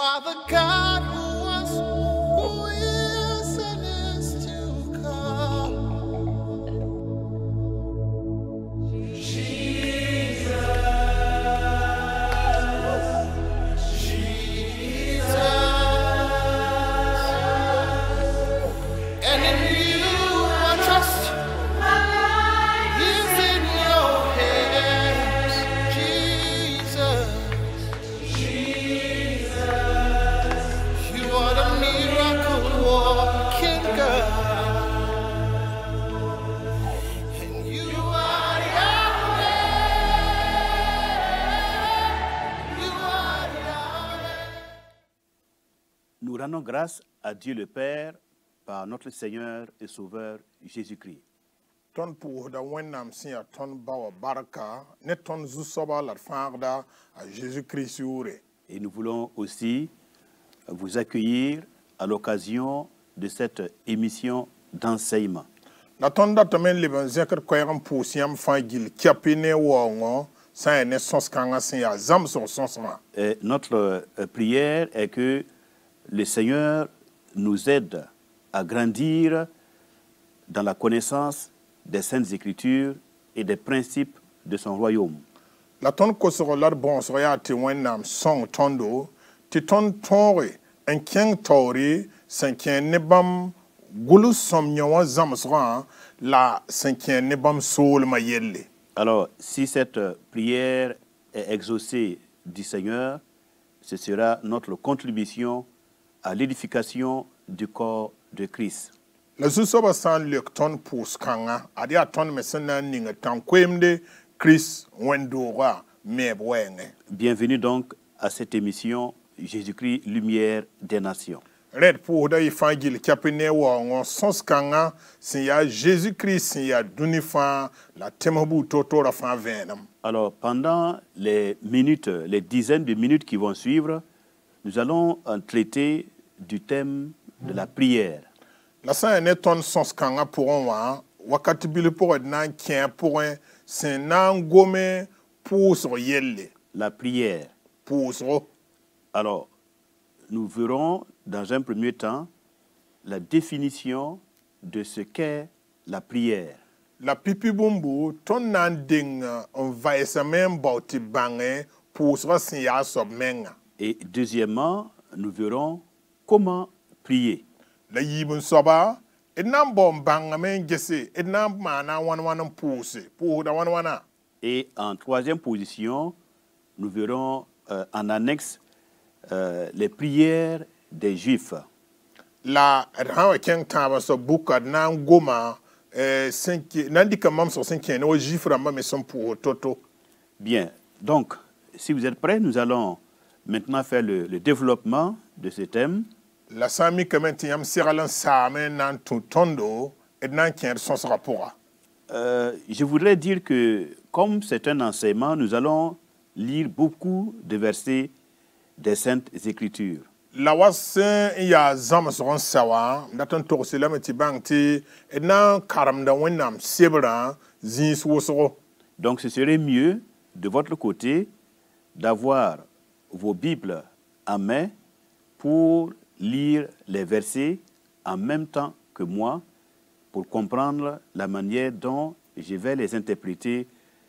are the God who was, who is, and is to come. And in you I trust. My life is in your hands, Jesus. You are the miracle working God. And you are Yahweh. You are Yahweh. Nous rendons grâce à Dieu le Père par notre Seigneur et Sauveur Jésus-Christ. Ton puhda wennam siya ton bawa baraka ne ton zusoba la fangda à Jésus-Christ yure. Et nous voulons aussi vous accueillir à l'occasion de cette émission d'enseignement. La ton datamen liban zekar koyam pusiam fangil kiapine wongo sa ne sons kanga siya zam son sonsma. Et notre prière est que le Seigneur nous aide à grandir dans la connaissance des Saintes Écritures et des principes de son royaume. La ton kosorolar bon soya ti wennam song tondo ti ton tonre en keng tori sankien nebam gulu som nyawa zamsra la sankien nebam sol mayelle. Alors, si cette prière est exaucée du Seigneur, ce sera notre contribution à l'édification du corps de Christ. La zusoba san lek ton pus kanga adia ton mesena ninga tan kwemde Chris wendora mebwenge. Bienvenue donc à cette émission Jésus-Christ, lumière des nations. Red pour da ifangil kapine wongo sons kanga siya Jésus-Christ siya dunifa la temobu toto la fan venam. Alors, pendant les minutes, les dizaines de minutes qui vont suivre, nous allons traiter du thème de la prière. La sa ne ton sons kanga pour wa wakati bile pour nan kien pour un c'est nan gome pour so yelle. La prière. Pour so. Alors, nous verrons dans un premier temps la définition de ce qu'est la prière. La pipi bumbu ton nan ding on va essayer même bauti bange pour so siya sob menga. Et deuxièmement, nous verrons comment prier. La yibun soba ednan bom banga men gese ednan mana wan pousse pour da wana. Et en troisième position, nous verrons en annexe les prières des Juifs. La hawa ken taba so buka nan goma senki nandika mam so senki no jifra mam son pour toto. Bien. Donc, si vous êtes prêts, nous allons maintenant faire le développement de ce thème. La sami kamenti yam siralan samen nan tondo ednan ken son rapport. Je voudrais dire que, comme c'est un enseignement, nous allons lire beaucoup de versets des Saintes Écritures. La wasen ya zam so sawa ndatan to selameti bangti ednan karamda wennam sebra zin so. Donc, ce serait mieux, de votre côté, d'avoir vos Bibles en main pour lire les versets en même temps que moi pour comprendre la manière dont je vais les interpréter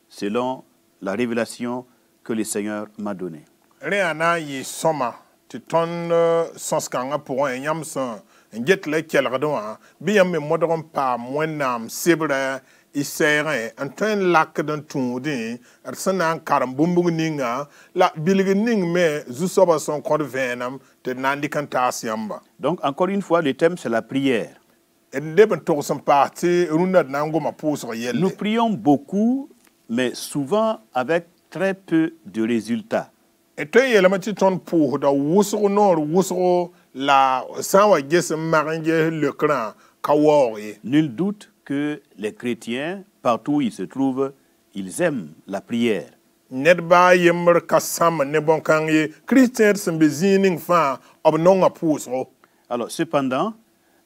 selon la révélation que le Seigneur m'a donnée. Réana yi soma ti ton sens kanga pour un yamson nget le kelradon bi yam me modron pa mwenam sebre isere antoine lak dan tundi arsanan karam bumbung ninga la bilgi ning me zusoba son kod venam te nandi kantas yamba. Donc encore une fois, le thème c'est la prière. Nous prions beaucoup, mais souvent avec très peu de résultats. Nul doute que les chrétiens, partout où ils se trouvent, ils aiment la prière. Alors, cependant,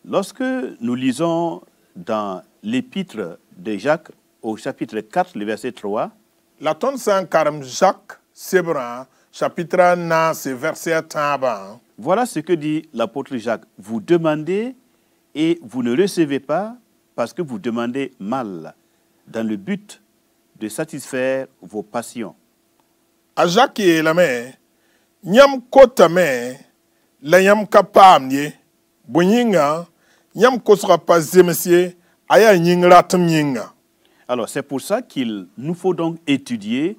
lorsque nous lisons dans l'épître de Jacques, au chapitre 4, le verset 3, la ton san karam Jacques Sebra, chapitre 9 c'est verset 10. Voilà ce que dit l'apôtre Jacques. Vous demandez et vous ne recevez pas parce que vous demandez mal, dans le but de satisfaire vos passions. A Jacques la me nyam kota me la nyam kapam ye bunyinga nyam kosra pas zemsie aya nyingratum nyinga. Alors c'est pour ça qu'il nous faut donc étudier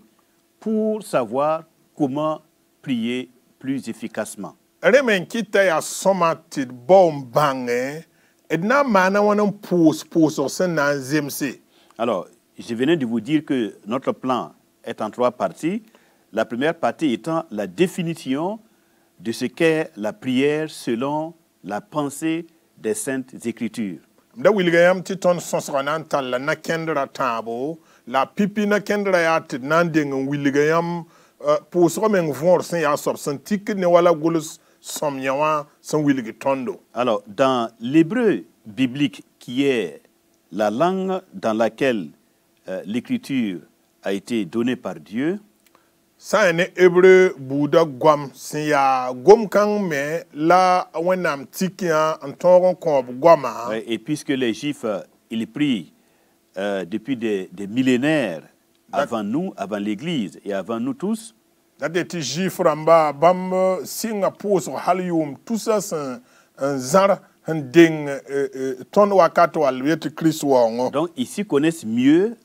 pour savoir comment prier plus efficacement. Remen kita ya soma tid bom bange edna mana wonon pous sen na zemse. Alors, je venais de vous dire que notre plan est en 3 parties. La première partie étant la définition de ce qu'est la prière selon la pensée des Saintes Écritures. Da wilgayam ti ton sonsra nan talla na kendra tabo la pipi na kendra ya tid nan deng wilgayam pousra men vor sen ya sob sen tik ne wala gulus somnyawa sen wilgi tondo. Alors, dans l'hébreu biblique, qui est la langue dans laquelle l'écriture a été donnée par Dieu, ça ne hébreu bouda gwam sin ya gom kang me la wenam tikia antoron ko gwama. et puisque les Juifs, ils prient depuis des millénaires avant nous, avant l'Église et avant nous tous, Dati jiframba bam singa poso halium tout ça c'est un zar un ding ton wakato alwet Christ wongo. donc ils s'y connaissent mieux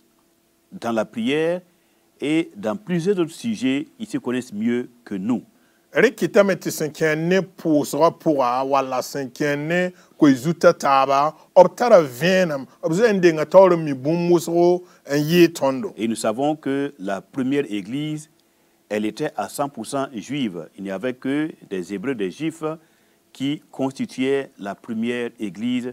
dans la prière et dans plusieurs autres sujets, ils se connaissent mieux que nous. Rikita meti senkene posra pour wala senkene ko izuta taba obtara venam obzen dinga tawro mi bummusro en ye tondo. Et nous savons que la première église, elle était à 100% juive. Il n'y avait que des Hébreux, des Juifs qui constituaient la première église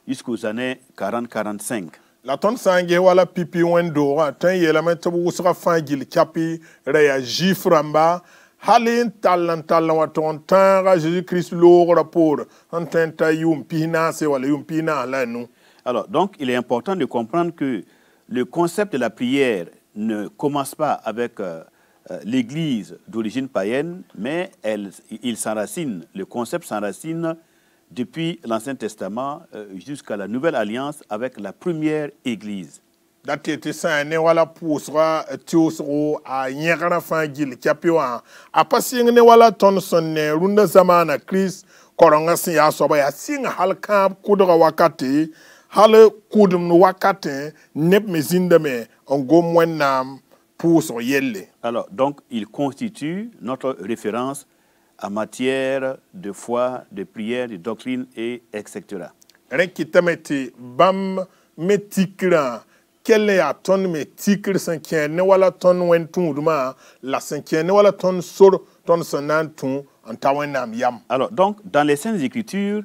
jusqu'aux années 40-45. La ton sangue wala pipi wendo tan yela meto usra fangil kapi reya jiframba halin talan wa ton tanga Jésus Christ lo rapport en tenta yum pina se wala yum pina la nous. Alors, donc, il est important de comprendre que le concept de la prière ne commence pas avec l'église d'origine païenne, mais il s'enracine, le concept s'enracine depuis l'Ancien Testament jusqu'à la Nouvelle Alliance avec la première église. Dati sa ne wala pusra tiosro a nyakana fangil kapiwa apasing ne wala ton sonne runda zamana Christ koronga sin ya soba ya sing halka kudra wakati hal kudum wakati nep mezinda me ngom wenam pusro yelle. Alors, donc, il constitue notre référence en matière de foi, de prière, de doctrine, et etc. Rekitameti bam metikra kelle ya ton metikr sankienne wala ton wentunduma la sankienne wala ton sor ton sanantu antawenam yam. Alors, donc, dans les Saintes Écritures,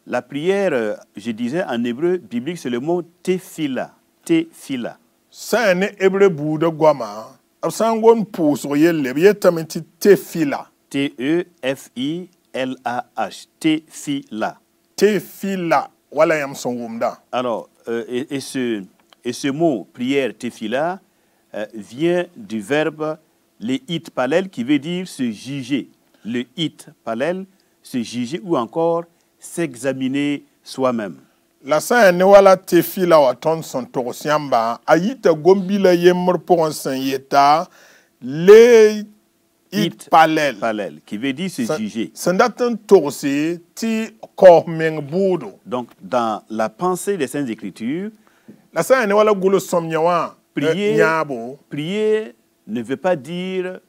la prière, je disais en hébreu biblique, c'est le mot tefila. Tefila. Ça ne hébreu bouda gwama absangon pouso yelle yetameti tefila. T-E-F-I-L-A-H. Tefila. Tefila wala yam songumda. Alors, et ce mot prière tefila vient du verbe le it palel qui veut dire se juger. Le it palel, se juger ou encore s'examiner soi-même. La sa ne wala tefila wa ton son torosiamba ayita gombila yemr pour un yeta le it palel. Palel, qui veut dire se juger. Sandatan torsi ti kormeng budo. Donc, dans la pensée des Saintes Écritures, La sa ne wala gulo somnyawa prier, nyabo. prier ne veut pas dire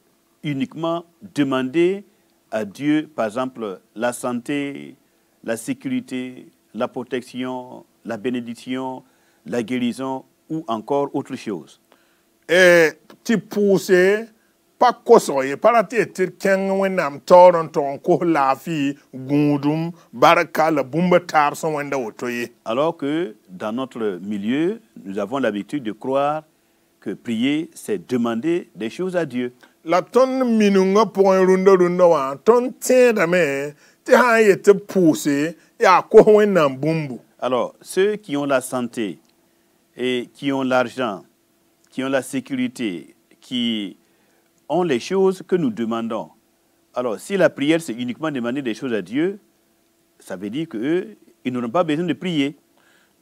uniquement demander à Dieu, par exemple, la santé, la sécurité, la protection, la bénédiction, la guérison ou encore autre chose. Et ti pousse pas kosoye parati etir ken wenam toron ton ko lafi gundum baraka la bumba tar son wenda wotoye. Alors que dans notre milieu, nous avons l'habitude de croire que prier, c'est demander des choses à Dieu. La ton minunga pour un runda wa ton tiendame ti ha yete pousse ya ko wenam bumbu. Alors, ceux qui ont la santé et qui ont l'argent, qui ont la sécurité, qui ont les choses que nous demandons. Alors, si la prière, c'est uniquement demander des choses à Dieu, ça veut dire qu'eux, ils n'auront pas besoin de prier.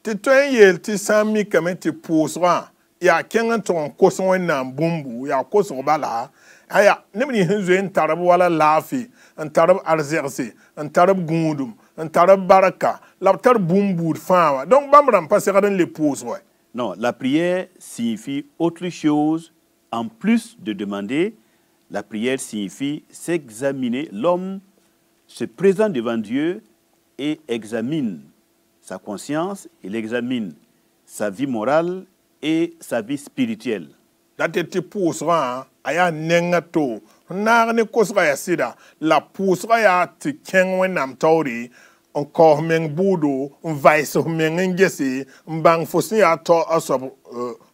Ti tõe n yeel tɩ sã n mikame tɩ pʋʋsgã yaa kẽng n tʋg n kos wẽnnaam bũmbu yaa kosg bala aya neb nins n zoe n tar b wala laafɩ n tar b arzegse n tar b gũudum n tar b barka la b tar bũmbuud fãa wa donc bãmb rãmb pa segd n le pʋʋs wɛ. Non, la prière signifie autre chose en plus de demander. La prière signifie s'examiner. L'homme se présente devant Dieu et examine sa conscience, il examine sa vie morale et sa vie spirituelle. Dat tɩ pʋʋsgã a yaa nenga to n naag ne kosga yaa sɩda la pʋʋsga yaa tɩ kẽng wẽnnaam taoore n kaoos meng buudo n vaɩs meng n gese n bãng fo sẽn yaa a soab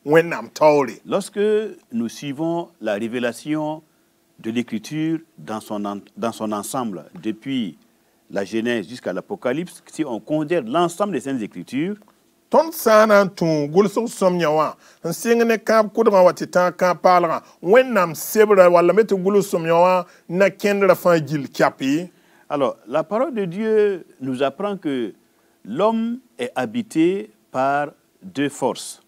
wẽnnaam taoore. Lorsque nous suivons la révélation de l'Écriture dans son ensemble, depuis la Genèse jusqu'à l'Apocalypse, si on considère l'ensemble des Saintes Écritures, tõnd sã n na n tũ gʋlsg sõmyã wã n sɩng ne kãab kʋdgã wa tɩ tãag kãab paalgã wẽnnaam sebra walla me tɩ gʋls sõmyã wã na kẽndra fãa gill kɛpɩ. alors la parole de Dieu nous apprend que l'homme est habité par deux forces.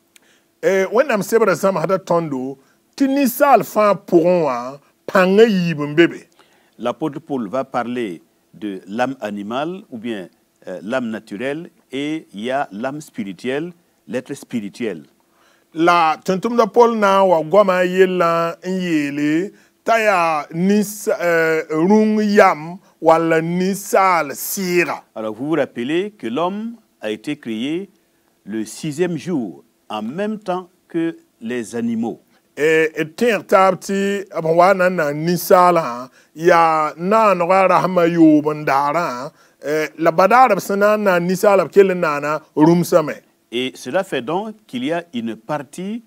Wẽnnaam sebra zãmsda tõndo tɩ ninsaal fãa pʋgẽ wã pãngã yiib n be be. L'apôtre Paul va parler de l'âme animale ou bien l'âme naturelle, et il y a l'âme spirituelle, l'être spirituel. La tʋm-tʋmda Paul na n wa goamã yellã n yeele t'a yaa rũng yam walla ninsaal sɩɩga. Alors vous vous rappelez que l'homme a été créé le 6e jour, en même temps que les animaux. D tẽeg taab tɩ b wa na n na ninsaalã yaa naanegã rasmã yoob n daarã la badaara b sẽn na n na ninsaala b kell n naana rũmsame. Et cela fait donc qu'il y a une partie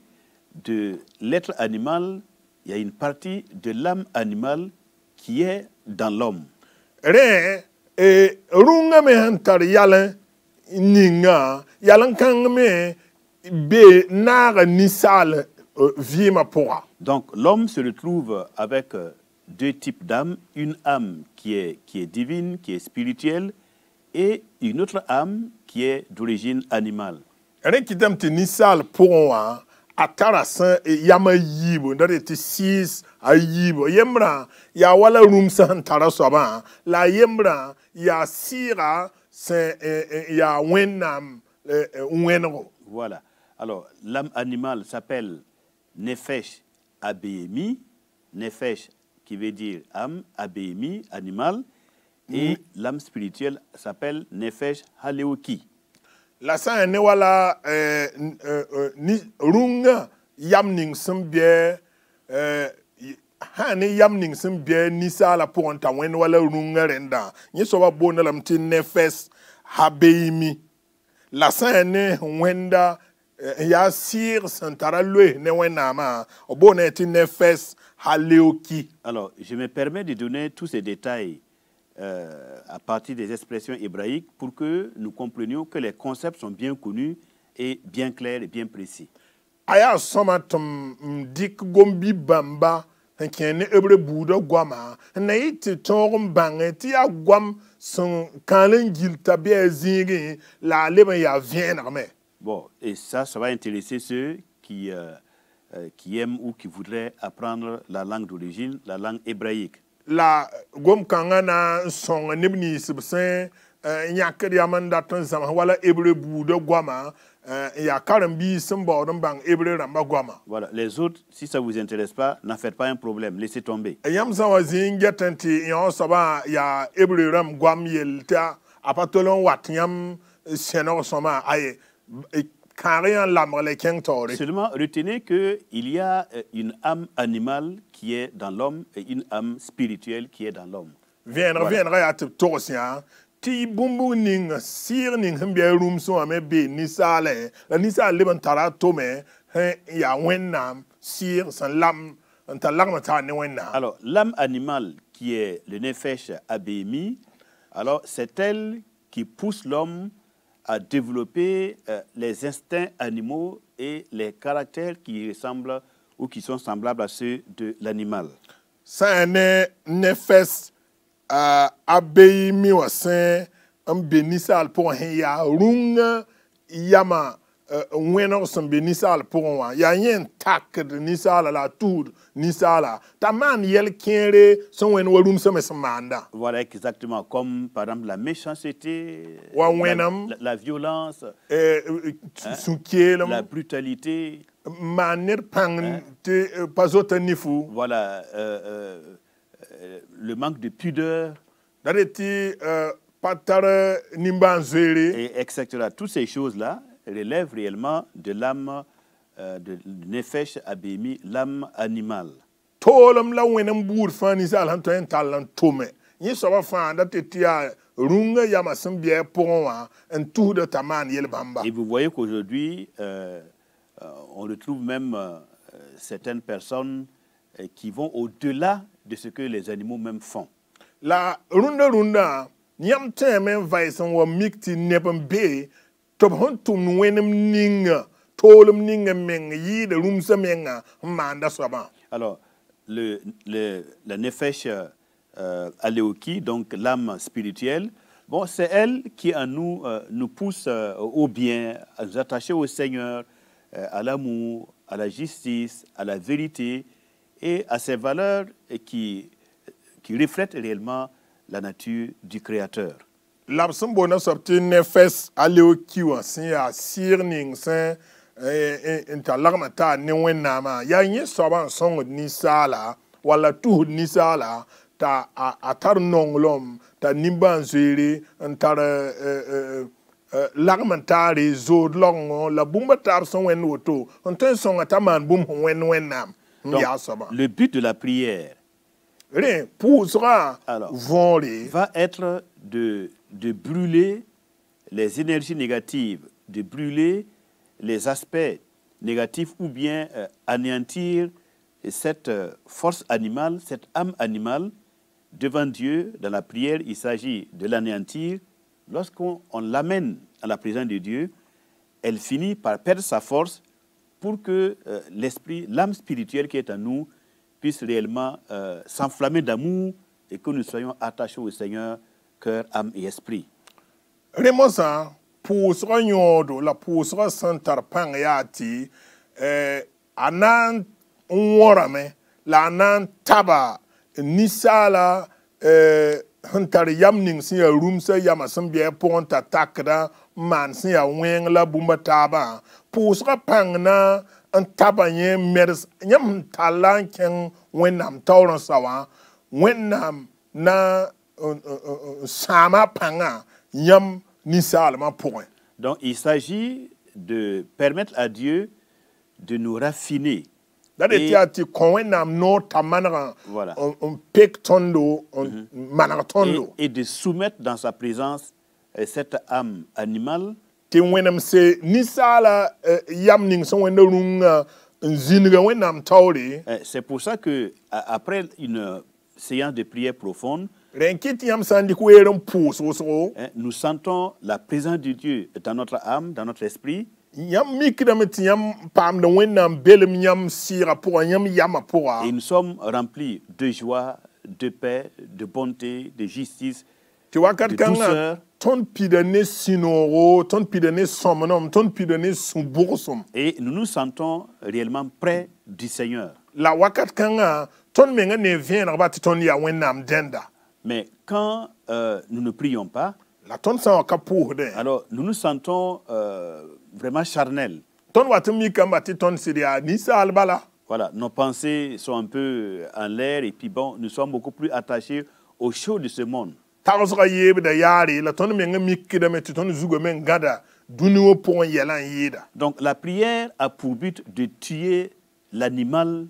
de l'être animal, il y a une partie de l'âme animale qui est dans l'homme. Rẽ rũngã me sẽn tar yalẽ ninga yalẽ kãng me be naaga ninsaal vɩɩmã pʋga. Donc l'homme se retrouve avec deux types d'âmes, une âme qui est divine, qui est spirituelle, et une autre âme qui est d'origine animale. Rẽ kɩtame tɩ ninsaal pʋgẽ wã a tara sẽn yam a yiibo dat tɩ siis a yiibo yembrã yaa wala rũmsã sẽn tara soabã la a yembrã yaa sɩɩga sẽn yaa wẽnnaam wẽnego. Voilà. Alors l'âme animale s'appelle Nefesh Abémi, Nefesh qui veut dire âme, Abémi, animal, et l'âme spirituelle s'appelle Nefesh Haleoki. La sã ne wala rũngã yam ning sẽn bɩ sã ne yam ning sẽn bɩ ninsaala pʋgẽ t'a wẽnd wala rũngã rẽndã yẽ soaba boonda lame tɩ nefɛs habeemi la sã ne wẽnda yaa sɩɩg sẽn tara loe ne wẽnnaamã b boona tɩ nefɛs haleoki. Alors je me permets de donner tous ces détails à partir des expressions hébraïques pour que nous comprenions que les concepts sont bien connus et bien clairs et bien précis. Aya sõma tɩ m dɩk gom-bi bãmba n kẽ ne hebre buudã goamã n na yɩ tɩ tõog n bãnge tɩ yaa goam sẽn kãal n gill t'a bɩ a zĩigẽ la a leb n yaa vẽenegme. Bon, et ça va intéresser ceux qui aiment ou qui voudraient apprendre la langue d'origine, la langue hébraïque. La gom-kãngã na n sõng neb nins b sẽn yãkd yam n dat n zãms wala hebre buudã goamã n yaa karen-biis sẽn baood n bãng hebre rãmbã goamã. Voilà, les autres, si ça ne vous intéresse pas, n'en faites pas un problème, laissez tomber. Yãmb sã wa zĩig n get n tɩ yã soabã yaa hebre rãmb goam yell tɩ a pa tol n wat yãmb sẽneg sõma aye Seulement, retenez qu'il y a une âme animale qui est dans l'homme et une âme spirituelle qui est dans l'homme. Voilà. Ti bumbu ning sir ning hambia room so ame be ni sale la ni sale ban tara to me ya wennam sir san lam anta lagma ta ne wenna. Alors l'âme animale qui est le nefesh abémi, alors c'est elle qui pousse l'homme à développer les instincts animaux et les caractères qui ressemblent ou qui sont semblables à ceux de l'animal. Ça ne fait abei mi wasin un benisal pour un ya rung yama weno son benisal pour un ya yen tak de nisala la tour nisala ta man yel kenre son wen warum se mesmanda. Voilà exactement, comme par exemple la méchanceté, Wa wenam la violence, sunkelem la brutalité. manir pang te pazota nifu Voilà, le manque de pudeur, dareti patara nimbanzere et etc. Toutes ces choses-là relèvent réellement de l'âme, de Nefesh Abémi, l'âme animale. tolem la wenam bur fani sal han to en talan tome ni so ba fa dateti ya runga ya masambie ponwa en tout de taman yel bamba. Et vous voyez qu'aujourd'hui, on retrouve même certaines personnes qui vont au-delà de ce que les animaux même font. La runda nyam teme vaison wa mikti nebam be to hon tum wenam ninga tolem ninga meng yi de rumsa menga manda soba. Alors, la Nefesh Aléoki, donc l'âme spirituelle, bon, c'est elle qui en nous, nous pousse au bien, à nous attacher au Seigneur, à l'amour, à la justice, à la vérité et à ces valeurs qui reflètent réellement la nature du Créateur. L'absent bona sorti nefes Aléoki wa ya sirning sen intalarmata ne wenama ya nye soba song ni sala wala tu ni sala ta atar nonglom ta nimban zere antar lagmantare zod longo la bumba tar son wen woto onten son ataman bum wenam Donc, ya soba le but de la prière rien poussera Alors, voler va être de brûler les énergies négatives, de brûler les aspects négatifs ou bien anéantir cette force animale, cette âme animale devant Dieu. Dans la prière, il s'agit de l'anéantir. Lorsqu'on l'amène à la présence de Dieu, elle finit par perdre sa force pour que l'esprit, l'âme spirituelle qui est en nous puisse réellement s'enflammer d'amour et que nous soyons attachés au Seigneur, cœur, âme et esprit. Remosa poussera nyodo la poussera santar pangayati anan worame la anan taba nisala hantar yamning sin ya rumsa yama sin biya ponta takda man sin ya weng la bumba taba poussera pangna an taba nye mers nyam talan ken wenam tauran sawa wenam na sama panga yam nisalma point. Donc il s'agit de permettre à Dieu de nous raffiner. Dadeti kon wenam no tamanra Voilà. on pek tondo on manara tondo Et de soumettre dans sa présence cette âme animale ti wenam se nisala yam ning so wenda runga nzinga wenam tawri C'est pour ça que après une séance de prière profonde, renkit yam sandi ko eram pouso so nous sentons la présence de Dieu dans notre âme, dans notre esprit, yam mikdameti yam pam de wenam belem yam sira pour yam yama pour et nous sommes remplis de joie, de paix, de bonté, de justice, ti wakat de kanga douceur. ton pidane sinoro ton pidane somnom ton pidane sumbursum Et nous nous sentons réellement près du Seigneur. la wakat kanga ton menga ne vient rabati ton ya wenam denda Mais quand nous ne prions pas, la ton sa ka pour de alors nous nous sentons vraiment charnels. ton watumi kambati ton siria ni sal bala Voilà, nos pensées sont un peu en l'air et puis bon, nous sommes beaucoup plus attachés aux choses de ce monde. tarsra yebe da yari la ton menga mikdame ti ton zugo men gada duniwo pour yelan yida Donc la prière a pour but de tuer l'animal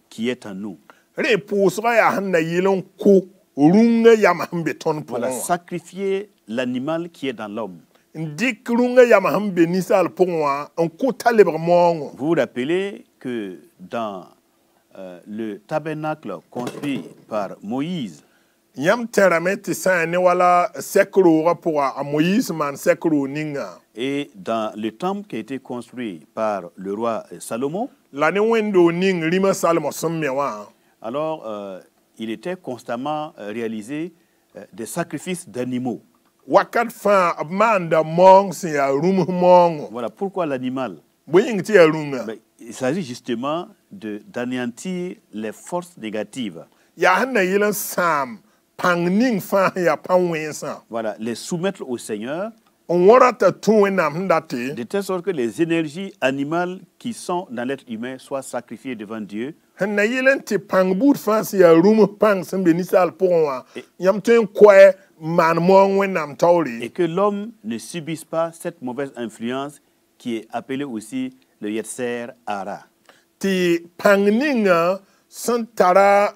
qui est en nous. re poussra ya hanna yelon ko runga yama hambe ton pour Voilà, sacrifier l'animal qui est dans l'homme. ndik runga yama hambe nisal pour on ko talebre mongo Vous vous rappelez que dans le tabernacle construit par Moïse, yam terameti sane wala sekro rapport à Moïse man sekro ninga et dans le temple qui a été construit par le roi Salomon, la ne wendo ning rima salmo sommewa Alors, il était constamment réalisé des sacrifices d'animaux. wakat fa manda mong si ya rum mong Voilà pourquoi l'animal. boying ti ya runga Ben, il s'agit justement d'anéantir les forces négatives. ya hanna yilan sam pang ning fa ya panwensa Voilà, les soumettre au Seigneur, on warata tuwe nam ndate de telle sorte que les énergies animales qui sont dans l'être humain soient sacrifiées devant Dieu. hanna yilan ti pang bout fa si ya rum pang sembe nisal pourwa yam ten kwe man mong wenam tawri Et que l'homme ne subisse pas cette mauvaise influence qui est appelée aussi le Yetzer Hara. ti pangninga san tara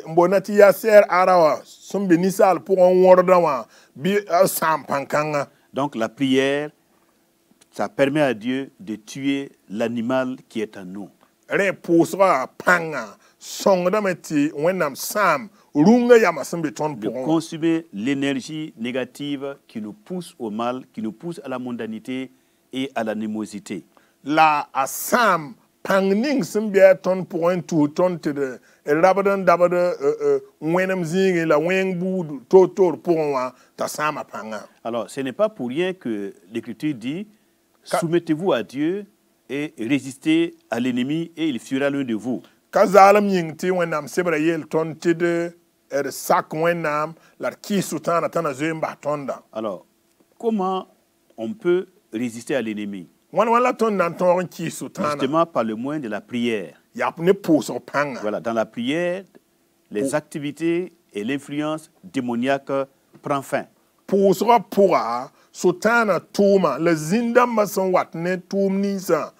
mbonati ya ser arawa sun bi nisal pour on worda wa bi sam pankanga Donc la prière, ça permet à Dieu de tuer l'animal qui est en nous. re pusra panga songda meti wenam sam runga ya masambe ton De pour consumer l'énergie négative qui nous pousse au mal, qui nous pousse à la mondanité et à l'animosité. la asam pangning sun bi ton pour un tout ton te de rabadan dabada wenam zingi la weng bu totor pour wa ta sama panga Alors, ce n'est pas pour rien que l'Écriture dit « Soumettez-vous à Dieu et résistez à l'ennemi et il fuira loin de vous. kazalam ying ti wenam sebra yel ton te de sak wenam la ki sutana tana zemba tonda » Alors, comment on peut résister à l'ennemi? wan wala ton nan ton ki sutana Justement par le moyen de la prière. yap ne puso panga Voilà, dans la prière, les activités et l'influence démoniaque prend fin. pusra pura sutana tuma le zinda masan wat ne tum nisa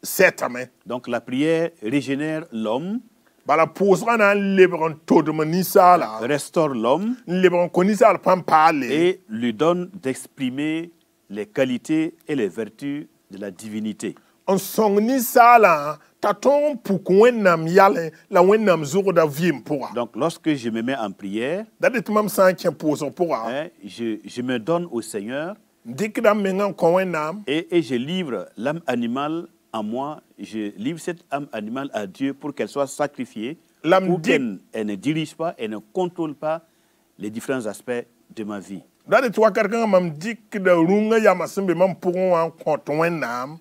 setame Donc la prière régénère l'homme, bala pusra na lebron todma nisa la restaure l'homme lebron konisa al pampale et lui donne d'exprimer les qualités et les vertus de la divinité. on song nisa la ta ton puk wenam yale la wenam zuro da vim pura Donc lorsque je me mets en prière, dadet mam san ken puso pura hein, je me donne au Seigneur dikda mengan ko wenam et je livre l'âme animale en moi, je livre cette âme animale à Dieu pour qu'elle soit sacrifiée, L'âme pour dit- qu'elle ne dirige pas et ne contrôle pas les différents aspects de ma vie. dadet wakar kan mam dikda runga ya masembe mam purun an konto wenam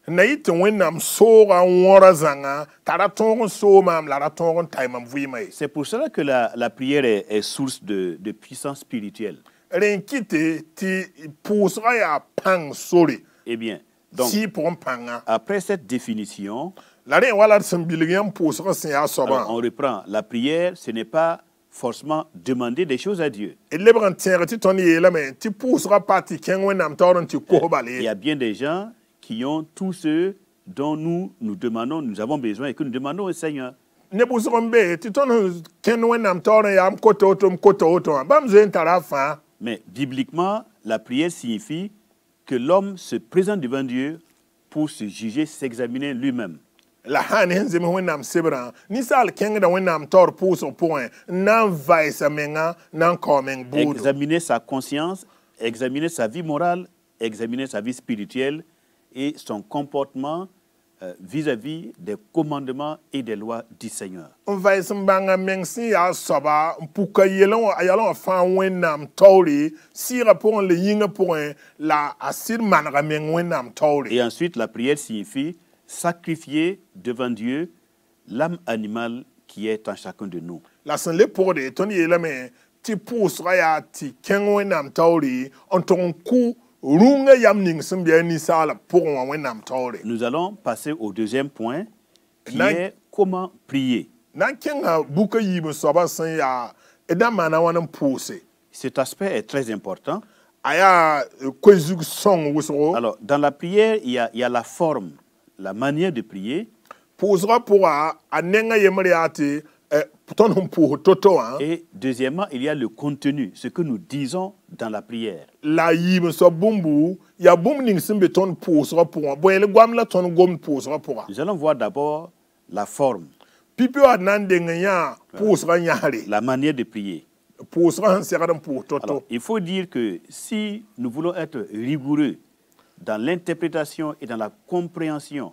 na yit wenam so ga wora zanga tara ton so mam la ton tay mam vuyimay C'est pour cela que la prière est source de puissance spirituelle. ren kite ti pusra ya pang sori Eh bien, donc, si pour panga après cette définition, la ren wala sembiligiam pusra sin ya alors, soba on reprend. La prière, ce n'est pas forcément demander des choses à Dieu. lebran tere ti ton yela me ti pusra pati ken wenam toron ti ko Il y bale a bien des gens qui ont tout ce dont nous demandons, nous avons besoin et que nous demandons au Seigneur. ne pusra be ti ton ken wenam toron ya am koto bam zen tara fa Mais bibliquement, la prière signifie que l'homme se présente devant Dieu pour se juger, s'examiner lui-même. la han henze me wenam sebra ni sal ken da wenam tor puso point nan vaisa menga nan komeng budu Examiner sa conscience, examiner sa vie morale, examiner sa vie spirituelle et son comportement vis-à-vis des commandements et des lois du Seigneur. vaisa banga meng si ya soba puka yelon ayalon fa wenam tori sira pour le yinga pour la asir manga meng wenam tori Et ensuite, la prière signifie sacrifier devant Dieu l'âme animale qui est en chacun de nous. la san le pour de ton yela me ti pusra ya ti ken wenam tori on ton ku runga yam ning simbia ni sala pour wenam tori Nous allons passer au deuxième point qui Na- est comment prier. na kenga buka yibu soba san ya eda mana wanan puse Cet aspect est très important. aya kwezug song wusro Alors, dans la prière, il y a la forme, la manière de prier, pusra pour anenga yemriati ton hum pour toto hein et deuxièmement, il y a le contenu, ce que nous disons dans la prière. la yibu so bumbu ya bum ning simbe ton pusra pour boyele gwam la ton gom pusra pour Nous allons voir d'abord la forme, pipi adnan denganya pusra nyari la manière de prier. pusra han segadam pour Alors, toto il faut dire que si nous voulons être rigoureux dans l'interprétation et dans la compréhension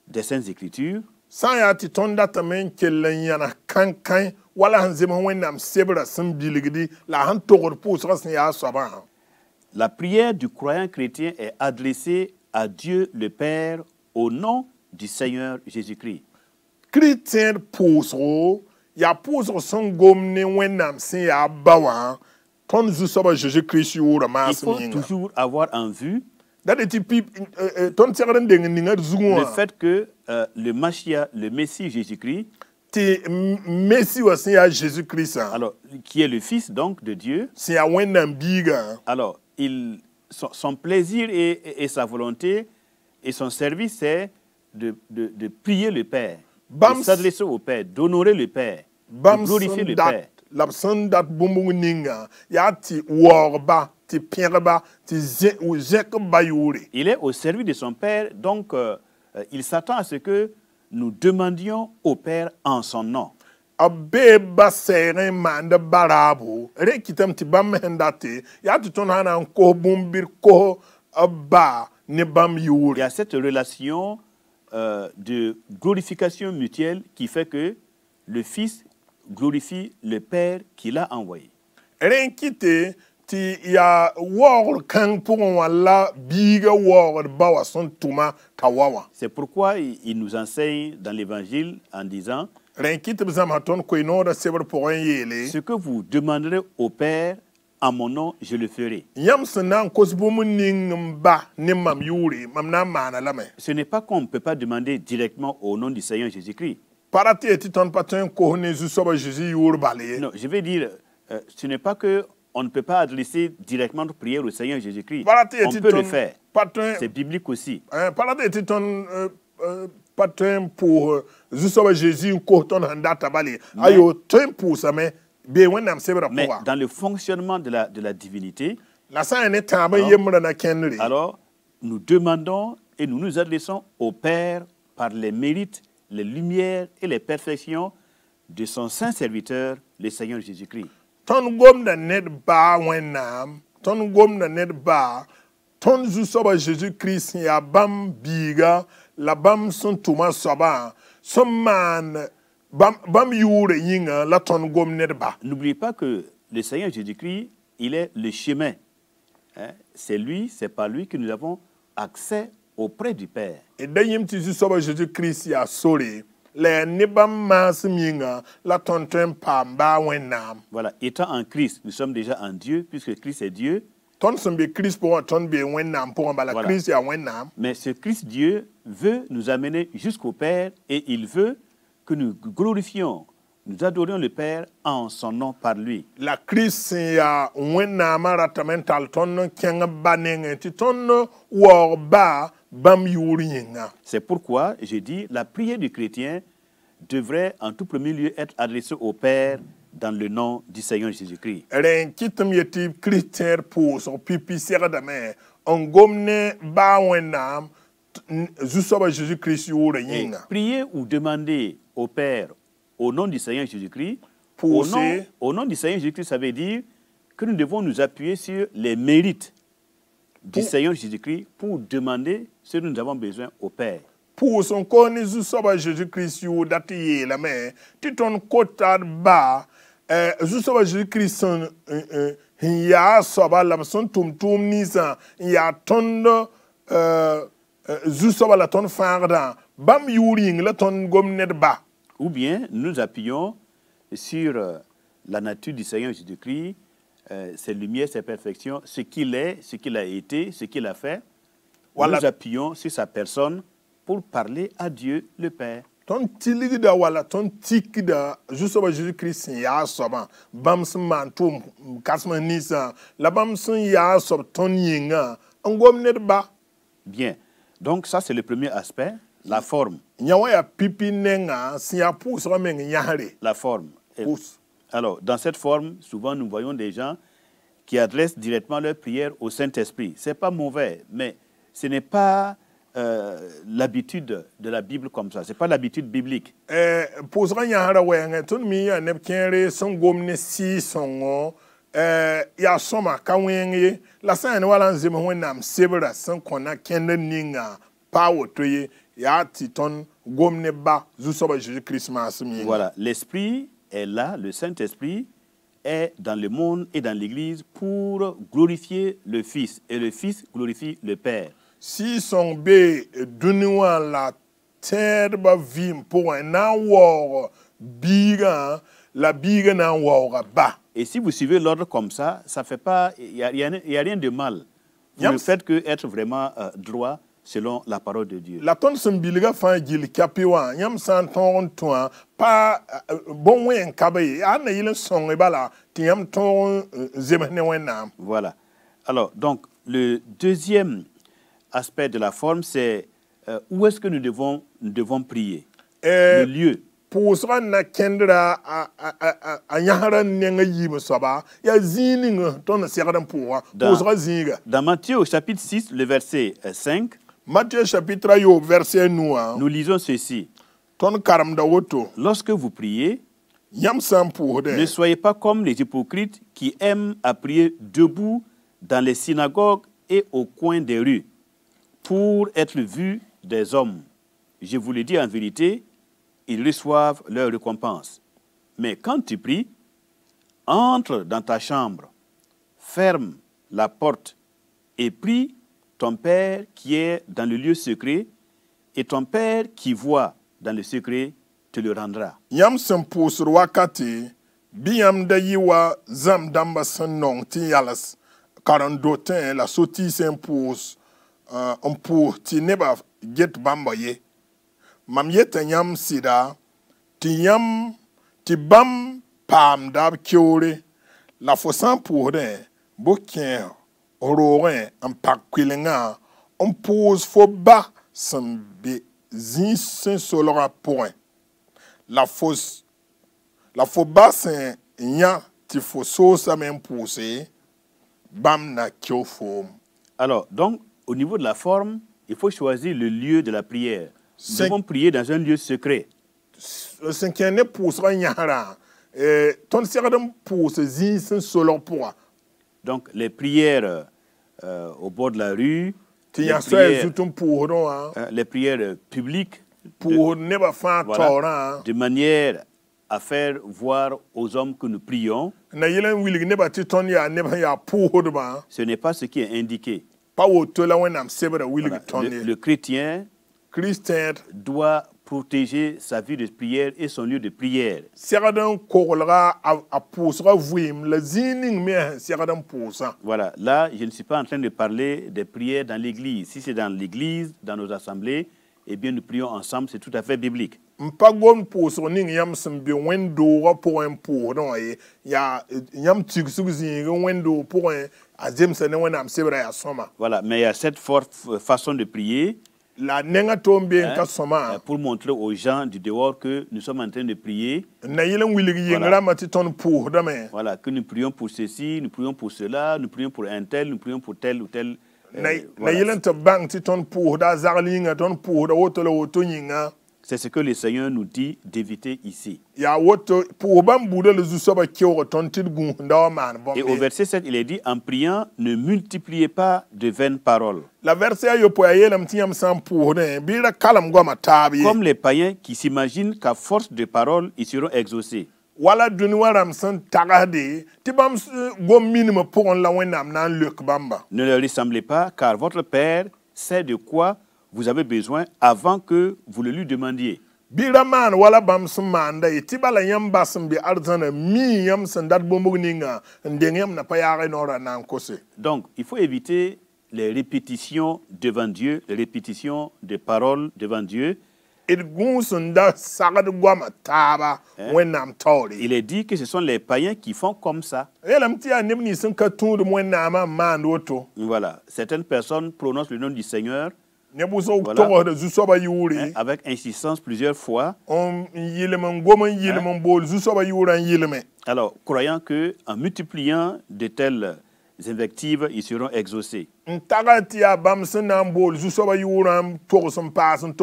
des Saintes Écritures, san ya ti ton data men kellen yana kankan wala han zema wennam sebra sun biligdi la han togor pusra sin ya soba. la prière du croyant chrétien est adressée à Dieu le Père au nom du Seigneur Jésus-Christ. Chrétien pusro ya pusro son gomne wennam sin ya bawa ton zu soba Jésus-Christ yura Il mas faut minga. toujours avoir en vue Dade ti pip ton segren de ninga le zuwa fait que le Mashiach, le Messie Jésus-Christ, ti Messi wa sin ya Jésus-Christ alors, qui est le Fils donc de Dieu, sin ya wennam biga. alors son plaisir et sa volonté et son service, c'est de prier le Père, Bams- de s'adresser au Père, d'honorer le Père, de Bam glorifier le dat Père. la sun dat bumbung ninga ya ti worba ti pierba ti zek bayuri. Il est au service de son Père, donc il s'attend à ce que nous demandions au Père en son nom. Abe ba sere manda barabu re kitam ti bam hendate ya ti ton hana ko bumbir ko ba ne bam Il yuri. y a cette relation de glorification mutuelle qui fait que le Fils glorifie le Père qui l'a envoyé. Ren kite ti ya wor kan pour wala biga wor ba wa son tuma kawawa. C'est pourquoi il nous enseigne dans l'Évangile en disant Ren kite bizam haton ko inora seber pour yele. ce que vous demanderez au Père en mon nom, je le ferai. Yam senan kos bumu ning ba ne mam yuri mam na mana lame. Ce n'est pas qu'on ne peut pas demander directement au nom du Seigneur Jésus-Christ. Parati eti ton patin ko ne zu soba Jésus yuri balé. Non, je vais dire, ce n'est pas que on ne peut pas adresser directement notre prière au Seigneur Jésus-Christ. Parati On eti peut ton le faire. patin C'est biblique aussi. parati eti ton patin pour zu soba Jésus ko ton handata balé. Ayo ton pour ça mais be wennam sebra Mais pour. dans le fonctionnement de la divinité, La sa ne tamba yemra na kenri. alors nous demandons et nous nous adressons au Père par les mérites, les lumières et les perfections de son saint serviteur, le Seigneur Jésus-Christ. Ton gom na net ba wennam, ton gom na net ba, ton zu soba Jésus-Christ ya bam biga, la bam son tuma soba, son man bam yure yinga la ton gom net ba. N'oubliez pas que le Seigneur Jésus-Christ, il est le chemin. Hein? C'est lui, c'est par lui que nous avons accès auprès du Père. Et dayim ti zu soba Jésus-Christ ya sori, le ne bam mas minga la ton ten pam ba wennam. Voilà, étant en Christ, nous sommes déjà en Dieu, puisque Christ est Dieu. Ton son be Christ pour ton be wennam pour ba la Voilà. Christ ya wennam. Mais ce Christ Dieu veut nous amener jusqu'au Père et il veut que nous glorifions, nous adorions le Père en son nom par lui. La Christ ya wennam ratamental ton kenga banenge ti ton wor ba bam yuri yinga. C'est pourquoi je dis la prière du chrétien devrait en tout premier lieu être adressée au Père dans le nom du Seigneur Jésus-Christ. Ren kitum yeti Christian pour son pipi sera da me on gomne ba wennam zu soba Jésus-Christ yuri Et yinga. prier ou demander au Père au nom du Seigneur Jésus-Christ, Pousser. au nom du Seigneur Jésus-Christ, ça veut dire que nous devons nous appuyer sur les mérites du Seigneur Jésus-Christ pour demander ce que nous avons besoin au Père. Pour son koni zu soba Jésus-Christ yu dati ye la me ti ton kotad ba zu soba Jésus-Christ son ya soba la son tum nisa ya tondo zu soba la ton farda bam yuri la ton gomnet ba. Ou bien nous nous appuyons sur la nature du Seigneur Jésus-Christ, ses lumières, ses perfections, ce qu'il est, ce qu'il a été, ce qu'il a fait. Voilà. Nous appuyons sur sa personne pour parler à Dieu le Père. Ton tiligida wala ton tikida zu soba Jésus-Christ ya soba bam man tum kasma nisa la bam ya sob ton yinga en gomnet ba. Bien. Donc ça, c'est le premier aspect, la forme. Nyawa ya pipi nenga siya pousse rameng nyahare. La forme. Et- Pousse. alors, dans cette forme, souvent, nous voyons des gens qui adressent directement leur prière au Saint-Esprit. Ce n'est pas mauvais, mais ce n'est pas l'habitude de la Bible comme ça. Ce n'est pas l'habitude biblique. Pousse ran nyahara wenge tun mi ya nepkenre son gomne si songo ya soma ka wenge la san wala nzema wenam sebra san kona kende ninga pawo toye ya ti ton gomne ba zu soba Jésus-Christ masmi. Voilà, l'Esprit est là, le Saint-Esprit est dans le monde et dans l'Église pour glorifier le Fils. Et le Fils glorifie le Père. Si son be duniwa la terre ba vim pour un awor biga la biga na wora ba. Et si vous suivez l'ordre comme ça fait pas, il y a rien de mal. Vous Yam- ne faites que être vraiment droit selon la parole de Dieu. La ton sun bilga fa gil kapiwa yam san ton toa pa bon wen kabe ana yile son e bala ti yam ton zemene wenam. Voilà. Alors, donc, le deuxième aspect de la forme, c'est où est-ce que nous devons prier. Le lieu. Pusra na kendra a yahara nenga yima soba ya zining ton seradan pour pusra zinga. Dans Matthieu au chapitre 6, le verset 5, Matthieu chapitre yo verset noa nous lisons ceci. ton karam da woto Lorsque vous priez, yam san pour ne de soyez pas comme les hypocrites qui aiment à prier debout dans les synagogues et au coin des rues pour être vus des hommes. Je vous le dis en vérité, ils reçoivent leur récompense. Mais quand tu pries, entre dans ta chambre, ferme la porte et prie ton Père qui est dans le lieu secret, et ton Père qui voit dans le secret te le rendra. yam san pusur wakati biyam da yiwa zam damba san non ti yalas karan dotin la soti sen pus on pour ti neba get bamba ye mam yeta yam sida ti bam pam dab kyore la fo san pour de bokien roren en pak kwilinga on pose fo ba san be zin sen solora point la fausse bassin nya ti fo so sa même poussé bam na kyofom. Alors, donc, au niveau de la forme, il faut choisir le lieu de la prière. Nous C'est- devons prier dans un lieu secret. Senkene poussera nyara ton seradam pousse zin sen solo pour Donc, les prières au bord de la rue, ti les ya so prières, zutum pour no les prières publiques, pour ne ba fa voilà, tora de manière à faire voir aux hommes que nous prions. na yelen wilig ne ba ti ton ya ne ba ya pour ba Ce n'est pas ce qui est indiqué. pa wo to la wenam sebra wilig Voilà. ton Le chrétien Christian doit protéger sa vie de prière et son lieu de prière. seradam kolra a poussera vuim la zining me seradam poussa. Voilà, là, je ne suis pas en train de parler des prières dans l'église. Si c'est dans l'église, dans nos assemblées, eh bien, nous prions ensemble, c'est tout à fait biblique. Mpagon pousso ning yam sembi wendo pour un pour non ya yam tigsu zinga wendo pour un azem sene wenam sebra ya soma. Voilà, mais il y a cette façon de prier La nenga tombe ka soma pour montrer aux gens du dehors que nous sommes en train de prier. na yilen wiligi yengra mati ton pour dame. Voilà, que nous prions pour ceci, nous prions pour cela, nous prions pour un tel, nous prions pour tel ou tel. Na Voilà. yilen te bang ti ton pour da zarlinga ton pour da woto le woto yinga. C'est ce que le Seigneur nous dit d'éviter ici. Ya woto pour bam bude le zusoba kyo ton tit gun da man bon. Et au verset 7, il est dit, en priant, ne multipliez pas de vaines paroles. La verset yo po yelam ti yam sam pour ne bi la kalam goma tabi. Comme les païens qui s'imaginent qu'à force de paroles, ils seront exaucés. Wala duni waram san tagade ti bam gom minimum pour la wenam nan luk bamba. Ne leur ressemblez pas, car votre Père sait de quoi vous avez besoin avant que vous le lui demandiez. Bira man wala bam san manda ti bala yam basam bi arzana mi yam san dat bombo ninga ndeng yam na payare nora nan kose. Donc, il faut éviter les répétitions devant Dieu, les répétitions des paroles devant Dieu. It gun sun da sagad gwama taba wenam tawri. Il est dit que ce sont les païens qui font comme ça. Yelam ti anem ni san ka tundu wenama man woto. Voilà. Certaines personnes prononcent le nom du Seigneur Ne buso Voilà. to de zusoba yuri. avec insistance plusieurs fois. On yilem goma yilem bol zusoba yuran yileme. Alors, croyant que en multipliant de telles invectives, ils seront exaucés. Ntagati ya bam nan bol zusoba yuran togsum pasan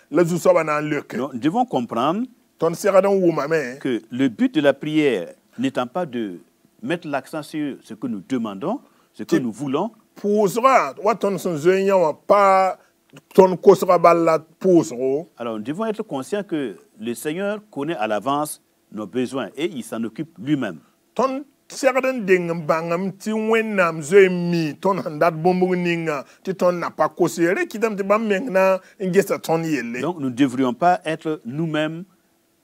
la zusoba nan luk. Donc, nous devons comprendre Ton seradan wuma me. que le but de la prière n'étant pas de mettre l'accent sur ce que nous demandons, ce que nous voulons, Pusra waton son zenya wa pa ton kosra balla pousro. Alors, nous devons être conscients que le Seigneur connaît à l'avance nos besoins et il s'en occupe lui-même. Ton serden ding bangam ti wennam zoe mi ton handat bombu ninga ti ton n'a pas kosere ki dam ti bam mengna ngesa ton yelle. Donc, nous ne devrions pas être nous-mêmes,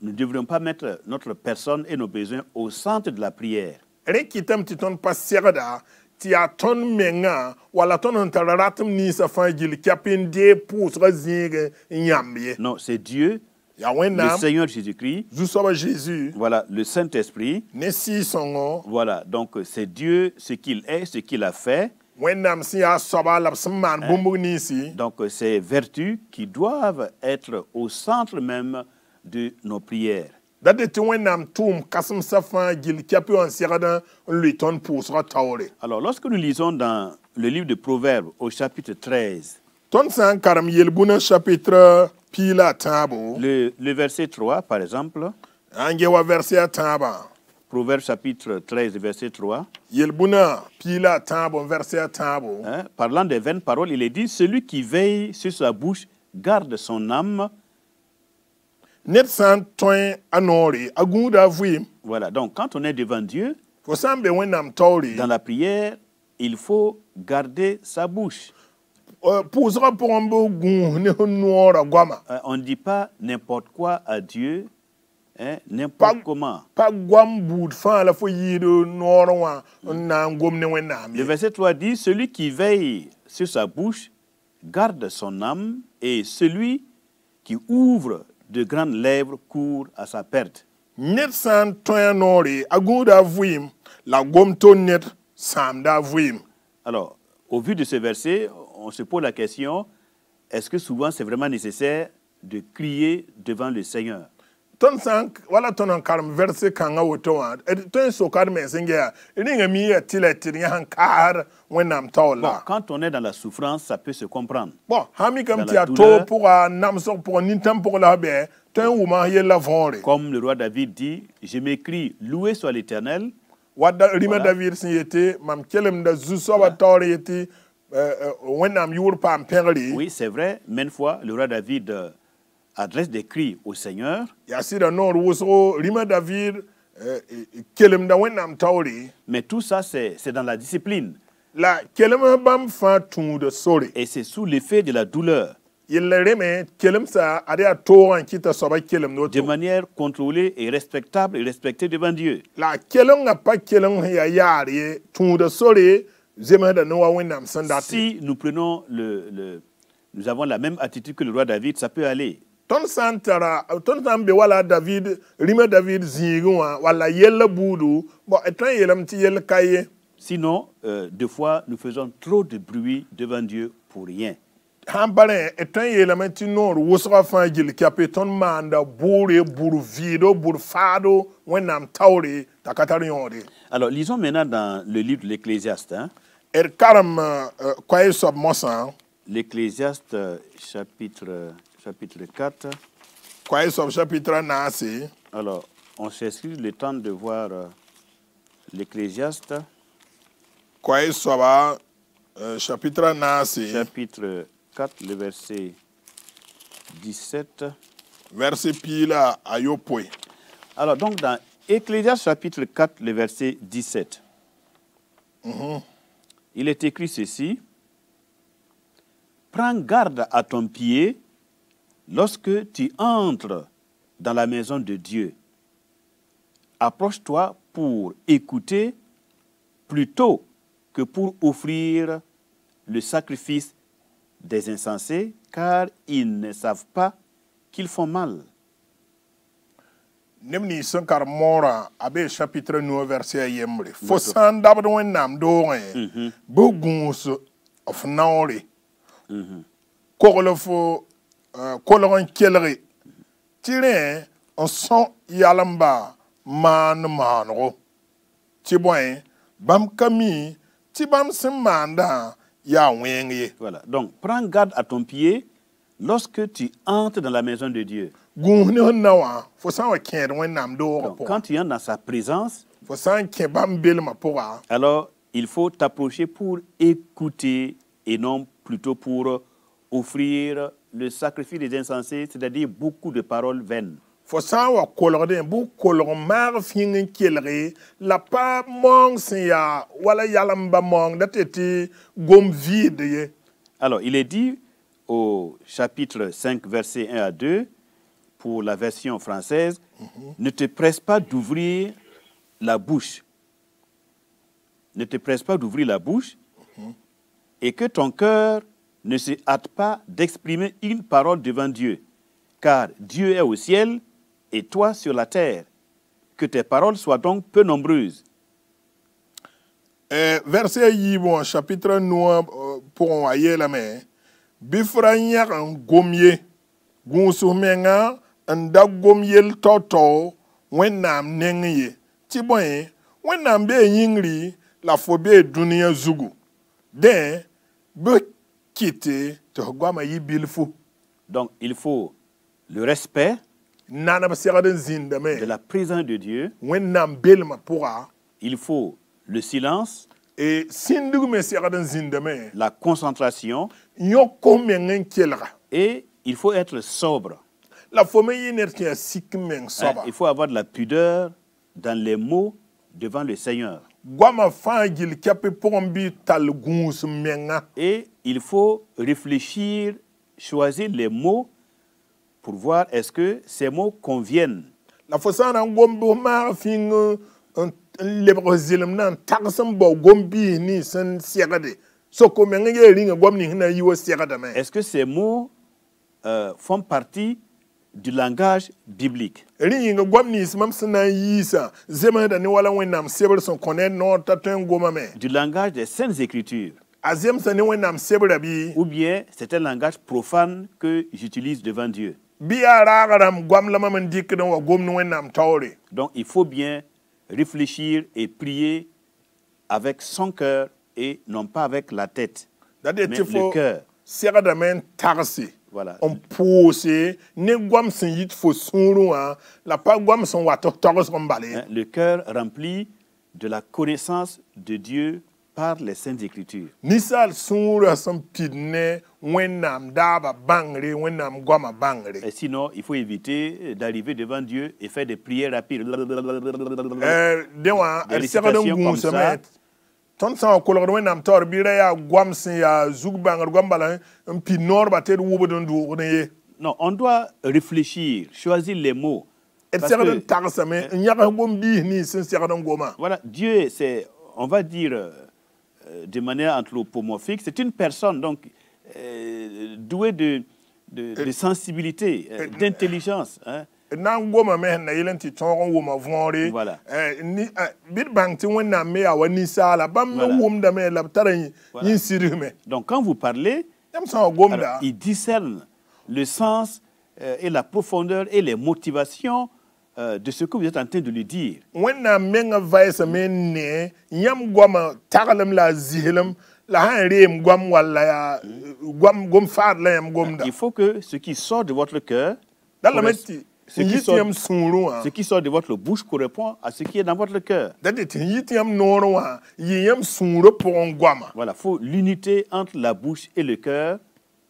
nous ne devrions pas mettre notre personne et nos besoins au centre de la prière. Re ki tam ti ton pas serda ti a ton menga wala ton antaratum ni sa fangil kapin de pousra zinga nyamye. Non, c'est Dieu, Ya le wennam Seigneur Jésus-Christ, zu soba Jésus voilà, le Saint-Esprit. ne si songo Voilà, donc c'est Dieu, ce qu'il est, ce qu'il a fait. wennam si a soba lab man bombu ni si. Donc, ces vertus qui doivent être au centre même de nos prières. Dade ti wennam tum kasum sa fangil kapi on serda lui ton pousra tawre. Alors, lorsque nous lisons dans le livre de Proverbes au chapitre 13, Ton san karam yelbuna chapitre pila tabo. le verset 3, par exemple, Angewa verset taba. Proverbes chapitre 13, verset 3, Yelbuna pila tabo verset tabo. hein, parlant des vaines paroles, il est dit, celui qui veille sur sa bouche garde son âme. Net san toin anori agunda vuim. Voilà, donc quand on est devant Dieu, Fo sambe wennam tawri. dans la prière, il faut garder sa bouche. Pousra pour un beau goût ne noora guama. On ne dit pas n'importe quoi à Dieu, hein, n'importe comment. Pas guam boud fan la fo yido noora wa na ngom ne wennam. Le verset 3 dit, celui qui veille sur sa bouche garde son âme, et celui qui ouvre de grandes lèvres court à sa perte. Net san toin anori agunda vuim. La gom to net samda vuim. Alors, au vu de ce verset, on se pose la question, est-ce que souvent c'est vraiment nécessaire de crier devant le Seigneur? Ton san wala ton an karam verse kanga woto wa ton so kar me singa ringa mi ya tiletir yan kar wennam Bon, tawla. quand on est dans la souffrance, ça peut se comprendre. Bon, hami kam Dans ti la a to douleur. pour a nam so pour nintam pour la be ton wuma yella vore. Comme le roi David dit, je m'écris, loué soit l'Éternel. Wadda rima Voilà. David sin yete mam kelem da zu so ba tawre yete wennam yur pam pengri. Oui, c'est vrai, maintes fois, le roi David adresse des cris au Seigneur, Ya sida nor wuso rima David kelem da wennam tawre. mais tout ça, c'est dans la discipline. La kelem bam fa tun de sori. Et c'est sous l'effet de la douleur, Yella reme kelem sa ade a toran kita soba kelem no de to. manière contrôlée et respectable et respectée devant Dieu. La kelem nga pa kelem ya yari tun de sori zema da no wa wennam sandati. Si nous prenons nous avons la même attitude que le roi David, ça peut aller. Ton santara ton tambe wala David rima David zinguwa wala yella budu bo etan yelam ti yel kaye. Sinon, des fois, nous faisons trop de bruit devant Dieu pour rien. Hambare etan yelam ti nor wusra fangil kape ton manda bure buru vido buru fado wennam tawre takatari yonde. Alors, lisons maintenant dans le livre de l'Ecclésiaste. Hein? Karam kwaye sob mosan L'Ecclésiaste, chapitre 4. kwaye sob chapitre nasi. Alors, on s'excuse le temps de voir l'Ecclésiaste, Kwaye soba chapitre nasi chapitre 4, le verset 17. verset pila ayopwe. Alors, donc, dans Ecclésiaste, chapitre 4, le verset 17, il est écrit ceci. Prends garde à ton pied lorsque tu entres dans la maison de Dieu. Approche-toi pour écouter plutôt que pour offrir le sacrifice des insensés, car ils ne savent pas qu'ils font mal. Nemni sankar mora abe chapitre 9 verset yembre. Fo san dabdo wennam doore. Bo gunus of naore. Koglo fo kologon kelre. Tire on son yalamba manro. Tiboin bam kami tibam semanda ya wenge. Voilà. Donc, prends garde à ton pied lorsque tu entres dans la maison de Dieu. Gunne nawa fo san wa kende wennam doore. Donc, quand tu entres dans sa présence, Fo san ke bam belma pora. alors il faut t'approcher pour écouter et non plutôt pour offrir le sacrifice des insensés, c'est-à-dire beaucoup de paroles vaines. Fo san wa kolgde bu kolg mar fin kelre la pa mong sin ya wala yalamba mong dateti gom vide ye. Alors, il est dit au chapitre 5, versets 1 à 2, pour la version française, ne te presse pas d'ouvrir la bouche. Ne te presse pas d'ouvrir la bouche et que ton cœur ne se hâte pas d'exprimer une parole devant Dieu, car Dieu est au ciel et toi sur la terre. Que tes paroles soient donc peu nombreuses. Verset yi bon chapitre 9 pour envoyer la main. Bifranya en gomye gunsu menga nda gomyel toto wenam nengye. Ti bon wenam be yingri la fobe dunia zugu. Den be kite to gwama yi bilfu. Donc il faut le respect Nana basiraden zindame. de la présence de Dieu. Wenam belma pora. Il faut le silence, Et sindu me siraden zindame. la concentration Nyoko mengen kelra. et il faut être sobre. La fome yinertia sikmen Hein, soba. il faut avoir de la pudeur dans les mots devant le Seigneur. Gwama fangil kapi pombi tal gunus menga. Et il faut réfléchir, choisir les mots pour voir est-ce que ces mots conviennent. La fosana ngombo ma fing un lebro zilim nan taksam bo gombi ni sen siagade. So ko menga ye ringa gomni hina yiwo siagada me. Est-ce que ces mots font partie du langage biblique? Ringa gomni smam sena yisa zema da ni wala wenam seber son konen no tatun goma me. Du langage des Saintes Écritures? Azem sa ni wenam seber bi. Ou bien c'est un langage profane que j'utilise devant Dieu? Biya ragaram gwam lama man dikna wa gomnu wenam tawre. Donc il faut bien réfléchir et prier avec son cœur et non pas avec la tête, Dade mais tifo le cœur. siagada men tarsi. Voilà. On pousse, ne gwam sen yit fo suru la pa gwam son wato togos mbale. Hein, le cœur rempli de la connaissance de Dieu par les Saintes Écritures. Nisal suru son pidne wenam daba bangre wenam gwama bangre. Et sinon, il faut éviter d'arriver devant Dieu et faire des prières rapides. Dewa Des el siagada récitations comme ça. ngusemet. Ton san kolor wenam tor bire ya gwam sen ya zug bangre gwam bala un pinor bater wubo don du ne. Non, on doit réfléchir, choisir les mots. Et Parce siagada que, tarsame nyaka gombi ni sen siagada ngoma. voilà, Dieu, c'est, on va dire de manière anthropomorphique, c'est une personne donc douée de sensibilité, d'intelligence. Hein. Na ngoma me na yelenti tongo woma vonre Voilà. Ni bit bang ti wona me awani sala bam me Voilà. wom da me la taran Voilà. yin sirume Donc quand vous parlez, yam sa gomda alors, il discerne le sens et la profondeur et les motivations de ce que vous êtes en train de lui dire. wona me nga vaisa me ne yam goma tagalam la zihlam la han rem gom wala ya gom faad la yam gomda Il faut que ce qui sort de votre cœur, dalla metti ce qui yit sort- yam suru ce qui sort de votre bouche correspond à ce qui est dans votre cœur. dade ti yit yam noro wa yam suru pour ngoma Voilà, il faut l'unité entre la bouche et le cœur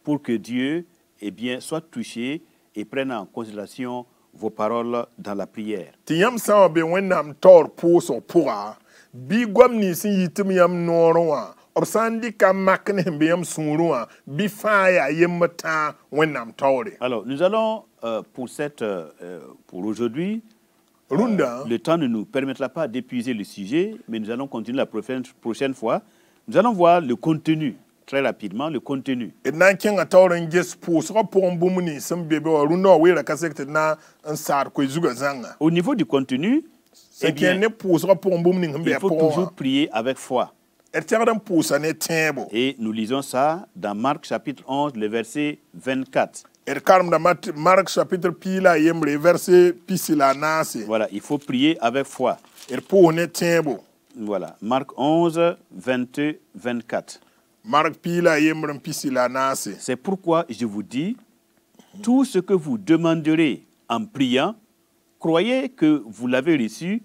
pour que Dieu eh bien, soit touché et prenne en considération vos paroles dans la prière. ti yam sa be wona tor poso pura bi gwam ni sin yitim yam noro wa obsandi ka makne be yam suru wa bi fa ya yemta wona tawre Alors, nous allons, pour aujourd'hui, runda le temps ne nous permettra pas d'épuiser le sujet, mais nous allons continuer la prochaine fois. Nous allons voir le contenu, très rapidement, le contenu. na kenga tawren ges poso ko pon bumuni sem bebe wa runda we ra kasekte na an sar ko zuga zanga Au niveau du contenu, se eh bien, ken ne poso ko pon bumuni il be faut pon toujours prier avec foi. et tiadan poso ne tembo Et nous lisons ça dans Marc chapitre 11, le verset 24. et karam da Marc chapitre pila yemre verset pisila nasi Voilà, il faut prier avec foi. et po ne tembo Voilà, Marc 11, 22, 24. Marc pila yemre pisila nasi C'est pourquoi je vous dis, tout ce que vous demanderez en priant, croyez que vous l'avez reçu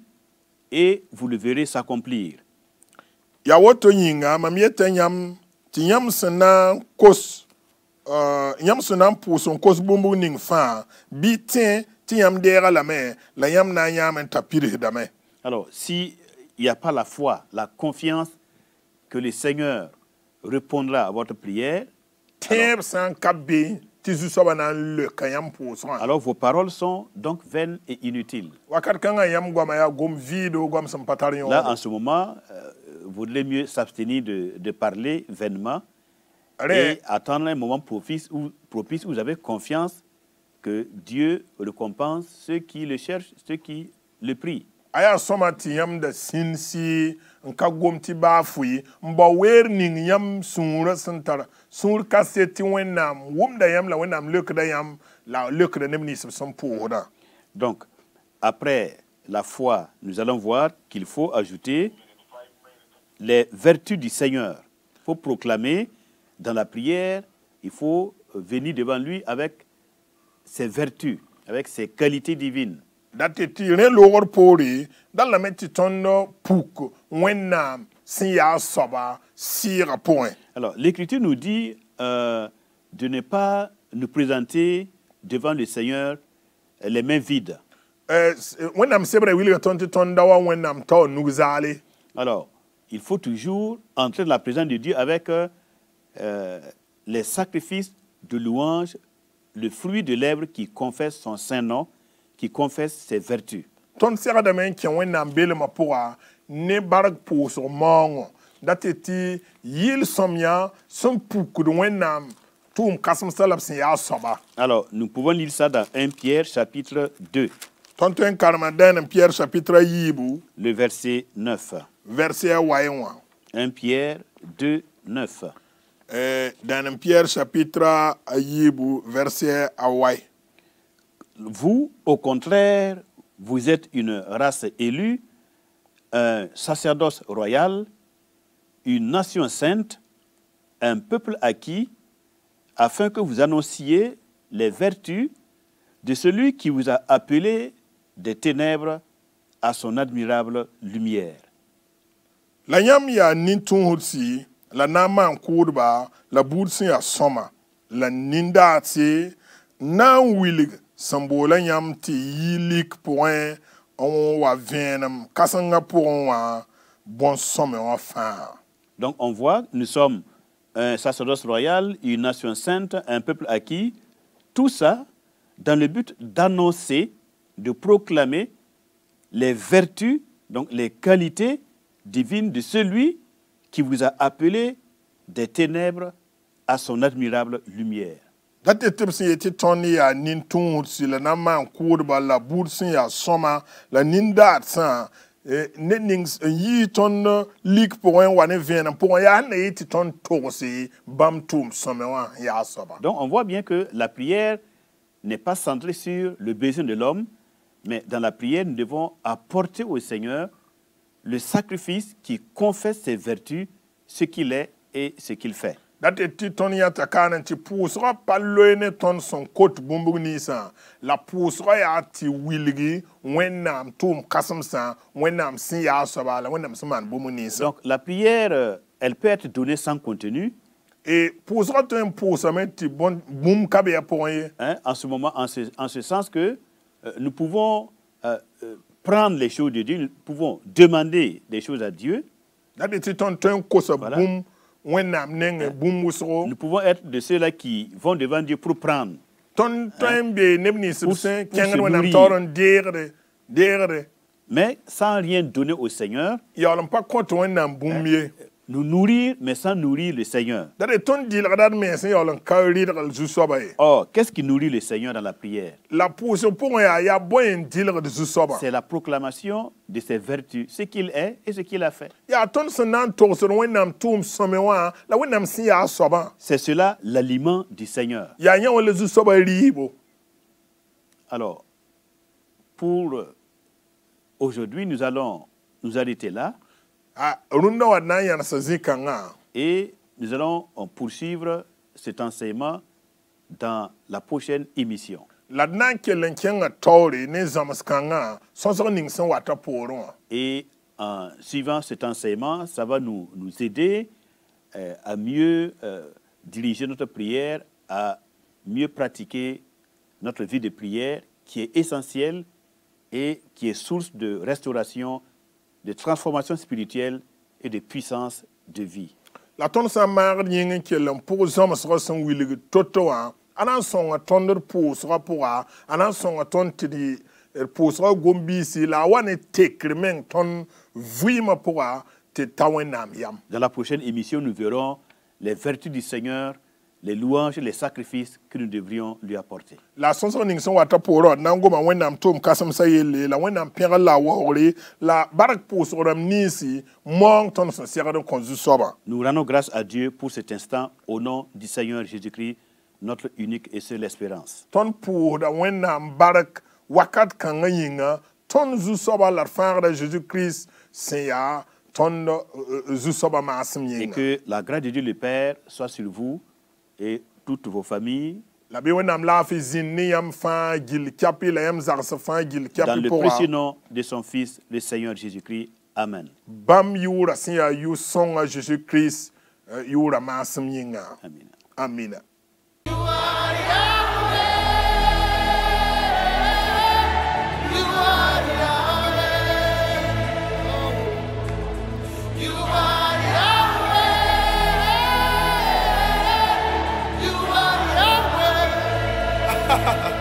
et vous le verrez s'accomplir. ya woto yinga mam yeta nyam ti nyam sana kos yam sunan pour son cause bumbu ning fa bitin ti yam dera la main la yam na yam en tapir dame. Alors, si il n'y a pas la foi, la confiance que le Seigneur répondra à votre prière, Terre sans kabé ti zu soba na le kayam pour son. alors vos paroles sont donc vaines et inutiles. Wakat kanga yam goma ya gom vido gom sam patarion. Là, en ce moment, vous vaudrait mieux s'abstenir de parler vainement et attendre un moment propice où vous avez confiance que Dieu récompense ceux qui le cherchent, ceux qui le prient. Aya soma ti yam da sinsi nka gom ti ba fui mba wer ning yam sunra santara sur kaseti wenam wum da yam la wenam lek da yam la lek da nemni son pour da. Donc, après la foi, nous allons voir qu'il faut ajouter les vertus du Seigneur. Il faut proclamer dans la prière, il faut venir devant lui avec ses vertus, avec ses qualités divines. Dateti ren logor pori dans la meti tondo pouk wenam sin ya soba sira point. Alors, l'Écriture nous dit de ne pas nous présenter devant le Seigneur les mains vides. Wenam sebre wili tonti tondawa wenam to nugzali. Alors, il faut toujours entrer dans la présence de Dieu avec les sacrifices de louange, le fruit de lèvres qui confesse son saint nom, qui confesse ses vertus. Ton sera de men qui wenam bele ma poa ne barak pour son mongo. Dateti yil somya son pouk de wenam tum kasam salab sin ya soba. Alors, nous pouvons lire ça dans 1 Pierre chapitre 2, Tonten karmaden Pierre chapitre yibu le verset 9. verset wayenwa. 1 Pierre 2, 9. Dans Pierre chapitre yibu verset away. Vous, au contraire, vous êtes une race élue, un sacerdoce royal, une nation sainte, un peuple acquis, afin que vous annonciez les vertus de celui qui vous a appelé des ténèbres à son admirable lumière. La yam ya nintun hutsi, la nama kourba, la boursin ya soma, la ninda tse, nan wilig, sambola yam ti yilik point, on wa venam, kasanga pour on wa, bon somme en fin. Donc on voit, nous sommes un sacerdoce royal, une nation sainte, un peuple acquis, tout ça dans le but d'annoncer, de proclamer les vertus, donc les qualités divines de celui qui vous a appelé des ténèbres à son admirable lumière. Date tipsi yeti toni ya nintun hutsi, la nama kourba, la boursin ya soma, la ninda tsa, netnings yi ton lik pour un wane venam, pour un ya ne yeti ton tosi, bam tum somme wan ya soba. Donc on voit bien que la prière n'est pas centrée sur le besoin de l'homme, mais dans la prière, nous devons apporter au Seigneur le sacrifice qui confesse ses vertus, ce qu'il est et ce qu'il fait. Date ti ton ya takana ti pousra paloene ton son cote bumbugni sa, la pousra ya ti wilgi, wenam tum kasam sa, wenam sin ya soba, la wenam siman bumuni sa. Donc la prière, elle peut être donnée sans contenu. Et pousra ton pousamen ti bon bum kabe pour un. Hein, en ce moment, en ce sens que nous pouvons prendre les choses de Dieu, nous pouvons demander des choses à Dieu. Date ti ton kosa Voilà. bum, wenam nenge bum wusro. Nous pouvons être de ceux-là qui vont devant Dieu pour prendre. Ton be nebni sibsen, pour se kengen wenam nourrir. toron degre. Mais sans rien donner au Seigneur, Yalom pas compte wenam bumye. nous nourrir, mais sans nourrir le Seigneur. Date ton dil radad men sen yalom kawri dal zusoba e. Or, qu'est-ce qui nourrit le Seigneur dans la prière? La pousse pour ya boyen dil de zusoba. C'est la proclamation de ses vertus, ce qu'il est et ce qu'il a fait. Ya ton senan to so wenam tum somewa, la wenam si ya soba. C'est cela l'aliment du Seigneur. Ya nya wala zusoba ribo. Alors, pour aujourd'hui, nous allons nous arrêter là Ah, runda wa na ya sa zikanga. et nous allons poursuivre cet enseignement dans la prochaine émission. La na kelen kenga tore ne zamaskanga, so so ning sen wata poron. Et en suivant cet enseignement, ça va nous aider à mieux diriger notre prière à mieux pratiquer notre vie de prière qui est essentielle et qui est source de restauration, de transformation spirituelle et de puissance de vie. La ton sa mar ying kelam pour zom sera son willig toto an anan son a tonder pour sera pour a anan son a ton tidi pour sera gombi si la wane tekremen ton vima pour a te tawenam yam. Dans la prochaine émission, nous verrons les vertus du Seigneur, les louanges et les sacrifices que nous devrions lui apporter. La son ning son wata pour nango ma wenam tom kasam sayele la wenam pera la wori la barak pour sera nisi mong ton son sera de konzu soba. Nous rendons grâce à Dieu pour cet instant au nom du Seigneur Jésus-Christ, notre unique et seule espérance. Ton pour da wenam barak wakat kanga yinga ton zu soba la fin de Jésus-Christ c'est ya ton zu soba masim Et yinga. que la grâce de Dieu le Père soit sur vous et toutes vos familles, La bi wenam la fi zinni yam fa gil kapi la yam zarsa fa gil dans kapi le pour précieux nom de son Fils, le Seigneur Jésus-Christ. Amen. bam yura sin ya yu songa Jésus-Christ yura masim yinga. Amen. Amina. You are Yahweh. You are Yahweh. You are Yahweh. You are Yahweh.